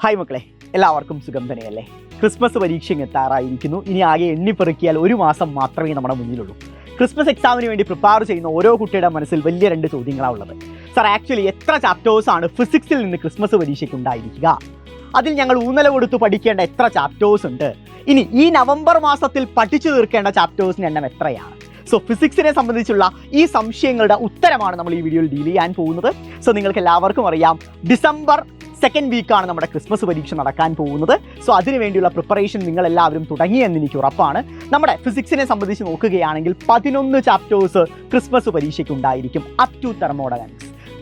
Hi മക്കളെ, എല്ലാവർക്കും സുഖം തന്നെയല്ലേ? ക്രിസ്മസ് പരീക്ഷ എത്താറായിരിക്കുന്നു. ഇനി ആകെ എണ്ണിപ്പെറുക്കിയാൽ ഒരു മാസം മാത്രമേ നമ്മുടെ മുന്നിലുള്ളൂ. ക്രിസ്മസ് എക്സാമിന് വേണ്ടി പ്രിപ്പയർ ചെയ്യുന്ന ഓരോ കുട്ടിയുടെ മനസ്സിൽ വലിയ രണ്ട് ചോദ്യങ്ങളാണ് ഉള്ളത്. സാർ, ആക്ച്വലി എത്ര ചാപ്റ്റേഴ്സാണ് ഫിസിക്സിൽ നിന്ന് ക്രിസ്മസ് പരീക്ഷയ്ക്ക് ഉണ്ടായിരിക്കുക? അതിൽ ഞങ്ങൾ ഊന്നല കൊടുത്ത് പഠിക്കേണ്ട എത്ര ചാപ്റ്റേഴ്സ് ഉണ്ട്? ഇനി ഈ നവംബർ മാസത്തിൽ പഠിച്ചു തീർക്കേണ്ട ചാപ്റ്റേഴ്സിൻ്റെ എണ്ണം എത്രയാണ്? സോ ഫിസിക്സിനെ സംബന്ധിച്ചുള്ള ഈ സംശയങ്ങളുടെ ഉത്തരമാണ് നമ്മൾ ഈ വീഡിയോയിൽ ഡീൽ ചെയ്യാൻ പോകുന്നത്. സോ നിങ്ങൾക്ക് എല്ലാവർക്കും അറിയാം, ഡിസംബർ സെക്കൻഡ് വീക്കാണ് നമ്മുടെ ക്രിസ്മസ് പരീക്ഷ നടക്കാൻ പോകുന്നത്. സോ അതിനു വേണ്ടിയുള്ള പ്രിപ്പറേഷൻ നിങ്ങൾ എല്ലാവരും തുടങ്ങിയെന്ന് എനിക്ക് ഉറപ്പാണ്. നമ്മുടെ ഫിസിക്സിനെ സംബന്ധിച്ച് നോക്കുകയാണെങ്കിൽ 11 ചാപ്റ്റേഴ്സ് ക്രിസ്മസ് പരീക്ഷയ്ക്ക് ഉണ്ടായിരിക്കും. അപ് ടു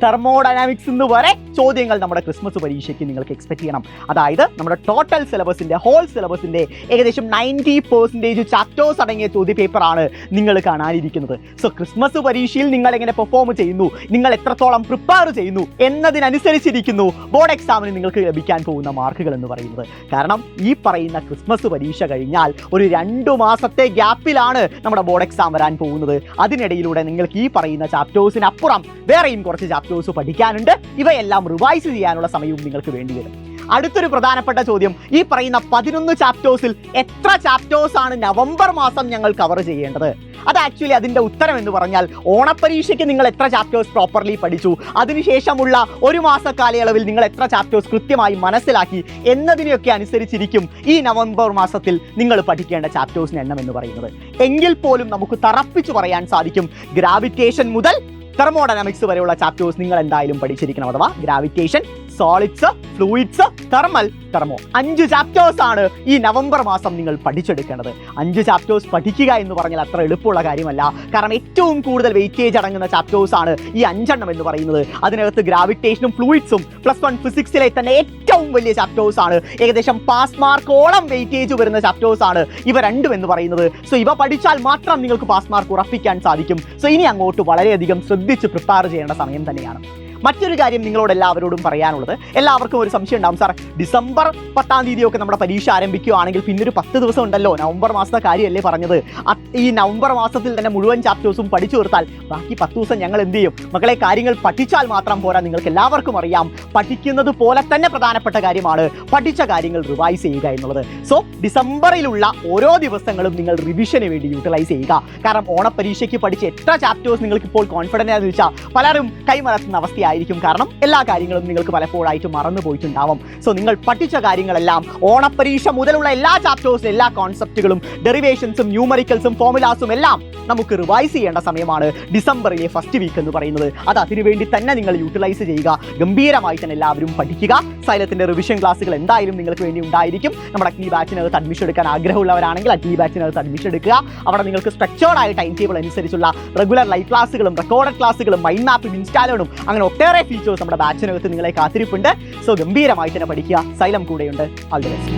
തെർമോഡൈനാമിക്സ് എന്ന് വരെ ചോദ്യങ്ങൾ നമ്മുടെ ക്രിസ്മസ് പരീക്ഷയ്ക്ക് നിങ്ങൾക്ക് എക്സ്പെക്ട് ചെയ്യണം. അതായത് നമ്മുടെ ടോട്ടൽ സിലബസിൻ്റെ ഹോൾ സിലബസിൻ്റെ ഏകദേശം 90% ചാപ്റ്റേഴ്സ് അടങ്ങിയ ചോദ്യ പേപ്പറാണ് നിങ്ങൾ കാണാനിരിക്കുന്നത്. സോ ക്രിസ്മസ് പരീക്ഷയിൽ നിങ്ങൾ എങ്ങനെ പെർഫോം ചെയ്യുന്നു, നിങ്ങൾ എത്രത്തോളം പ്രിപ്പയർ ചെയ്യുന്നു എന്നതിനനുസരിച്ചിരിക്കുന്നു ബോർഡ് എക്സാമിന് നിങ്ങൾക്ക് ലഭിക്കാൻ പോകുന്ന മാർക്കുകൾ എന്ന് പറയുന്നത്. കാരണം ഈ പറയുന്ന ക്രിസ്മസ് പരീക്ഷ കഴിഞ്ഞാൽ ഒരു 2 മാസത്തെ ഗ്യാപ്പിലാണ് നമ്മുടെ ബോർഡ് എക്സാം വരാൻ പോകുന്നത്. അതിനിടയിലൂടെ നിങ്ങൾക്ക് ഈ പറയുന്ന ചാപ്റ്റേഴ്സിനപ്പുറം വേറെയും കുറച്ച് ചാപ്റ്റേഴ്സ് പഠിക്കാനുണ്ട്. ഇവയെല്ലാം റിവൈസ് ചെയ്യാനുള്ള സമയവും നിങ്ങൾക്ക് വേണ്ടി വരും. അടുത്തൊരു പ്രധാനപ്പെട്ട ചോദ്യം, ഈ പറയുന്ന 11 ചാപ്റ്റേഴ്സിൽ എത്ര ചാപ്റ്റേഴ്സാണ് നവംബർ മാസം ഞങ്ങൾ കവർ ചെയ്യേണ്ടത്? അത് ആക്ച്വലി അതിൻ്റെ ഉത്തരം എന്ന് പറഞ്ഞാൽ, ഓണപ്പരീക്ഷയ്ക്ക് നിങ്ങൾ എത്ര ചാപ്റ്റേഴ്സ് പ്രോപ്പർലി പഠിച്ചു, അതിനുശേഷമുള്ള ഒരു മാസ കാലയളവിൽ നിങ്ങൾ എത്ര ചാപ്റ്റേഴ്സ് കൃത്യമായി മനസ്സിലാക്കി എന്നതിനെയൊക്കെ അനുസരിച്ചിരിക്കും ഈ നവംബർ മാസത്തിൽ നിങ്ങൾ പഠിക്കേണ്ട ചാപ്റ്റേഴ്സിന് എണ്ണം എന്ന് പറയുന്നത്. എങ്കിൽ പോലും നമുക്ക് തറപ്പിച്ചു പറയാൻ സാധിക്കും, ഗ്രാവിറ്റേഷൻ മുതൽ തെർമോഡൈനാമിക്സ് വരെയുള്ള ചാപ്റ്റേഴ്സ് നിങ്ങൾ എന്തായാലും പഠിച്ചിരിക്കണം. അഥവാ gravitation, solids, fluids, thermo 5 chapters ആണ് ഈ നവംബർ മാസം നിങ്ങൾ പഠിച്ചെടുക്കേണ്ടത്. 5 ചാപ്റ്റേഴ്സ് പഠിക്കുക എന്ന് പറഞ്ഞാൽ അത്ര എളുപ്പമുള്ള കാര്യമല്ല. കാരണം ഏറ്റവും കൂടുതൽ വെയിറ്റേജ് അടങ്ങുന്ന ചാപ്റ്റേഴ്സ് ആണ് ഈ 5 എണ്ണം എന്ന് പറയുന്നത്. അതിനകത്ത് ഗ്രാവിറ്റേഷനും ഫ്ലൂയിഡ്സും +1 ഫിസിക്സിലെ തന്നെ ഏറ്റവും വലിയ ചാപ്റ്റേഴ്സ് ആണ്. ഏകദേശം പാസ് മാർക്കോളം വെയിറ്റേജ് വരുന്ന ചാപ്റ്റേഴ്സ് ആണ് ഇവ രണ്ടും എന്ന് പറയുന്നത്. സോ ഇവ പഠിച്ചാൽ മാത്രം നിങ്ങൾക്ക് പാസ് മാർക്ക് ഉറപ്പിക്കാൻ സാധിക്കും. സോ ഇനി അങ്ങോട്ട് വളരെയധികം ശ്രദ്ധിച്ച് പ്രിപ്പയർ ചെയ്യേണ്ട സമയം തന്നെയാണ്. മറ്റൊരു കാര്യം നിങ്ങളോട് എല്ലാവരോടും പറയാനുള്ളത്, എല്ലാവർക്കും ഒരു സംശയം ഉണ്ടാവും, സാർ ഡിസംബർ 10-ാം തീയതിയൊക്കെ നമ്മുടെ പരീക്ഷ ആരംഭിക്കുകയാണെങ്കിൽ പിന്നെ ഒരു 10 ദിവസം ഉണ്ടല്ലോ, നവംബർ മാസത്തെ കാര്യമല്ലേ പറഞ്ഞത്? ഈ നവംബർ മാസത്തിൽ തന്നെ മുഴുവൻ ചാപ്റ്റേഴ്സും പഠിച്ചു തീർത്താൽ ബാക്കി 10 ദിവസം ഞങ്ങൾ എന്ത് ചെയ്യും? മക്കളെ, കാര്യങ്ങൾ പഠിച്ചാൽ മാത്രം പോരാ. നിങ്ങൾക്ക് എല്ലാവർക്കും അറിയാം, പഠിക്കുന്നത് പോലെ തന്നെ പ്രധാനപ്പെട്ട കാര്യമാണ് പഠിച്ച കാര്യങ്ങൾ റിവൈസ് ചെയ്യുക എന്നുള്ളത്. സോ ഡിസംബറിലുള്ള ഓരോ ദിവസങ്ങളും നിങ്ങൾ റിവിഷന് വേണ്ടി യൂട്ടിലൈസ് ചെയ്യുക. കാരണം ഓണപ്പരീക്ഷയ്ക്ക് പഠിച്ച എത്ര ചാപ്റ്റേഴ്സ് നിങ്ങൾക്ക് ഇപ്പോൾ കോൺഫിഡൻ്റ് ആണെന്ന് വെച്ചാൽ പലരും കൈമറത്തുന്ന അവസ്ഥയായിരിക്കും. കാരണം എല്ലാ കാര്യങ്ങളും നിങ്ങൾക്ക് പലപ്പോഴായിട്ട് മറന്നു പോയിട്ടുണ്ടാവും. സോ നിങ്ങൾ പഠിച്ച കാര്യങ്ങളെല്ലാം ഓണപ്പരീക്ഷ മുതലുള്ള എല്ലാ ചാപ്റ്റേഴ്സും, എല്ലാ കോൺസെപ്റ്റുകളും, ഡെറിവേഷൻസും, ന്യൂമറിക്കൽസും, ഫോർമുലാസും എല്ലാം നമുക്ക് റിവൈസ് ചെയ്യേണ്ട സമയമാണ് ഡിസംബറിലെ ഫസ്റ്റ് വീക്ക് എന്ന് പറയുന്നത്. അത് അതിനുവേണ്ടി തന്നെ നിങ്ങൾ യൂട്ടിലൈസ് ചെയ്യുക. ഗംഭീരമായി തന്നെ എല്ലാവരും പഠിക്കുക. സൈലത്തിൻ്റെ റിവിഷൻ ക്ലാസ്സുകൾ എന്തായാലും നിങ്ങൾക്ക് വേണ്ടി ഉണ്ടായിരിക്കും. നമ്മുടെ അഗ്നി ബാച്ചിനകത്ത് അഡ്മിഷൻ എടുക്കാൻ ആഗ്രഹമുള്ളവരാണെങ്കിൽ അഗ്നി ബാച്ചിനകത്ത് അഡ്മിഷൻ എടുക്കുക. അവിടെ നിങ്ങൾക്ക് സ്ട്രക്ചേർഡ് ആയ ടൈം ടേബിൾ അനുസരിച്ചുള്ള റെഗുലർ ലൈവ് ക്ലാസ്സുകളും റെക്കോർഡഡ് ക്ലാസ്സുകളും മൈൻഡ് മാപ്പും ഇൻസ്റ്റാലോണും അങ്ങനെ ഒട്ടേറെ ഫീച്ചേഴ്സ് നമ്മുടെ ബാച്ചിനകത്ത് നിങ്ങളെ കാത്തിരിപ്പുണ്ട്. സോ ഗംഭീരമായി തന്നെ പഠിക്കുക. സൈലം കൂടെയുണ്ട്. All the best.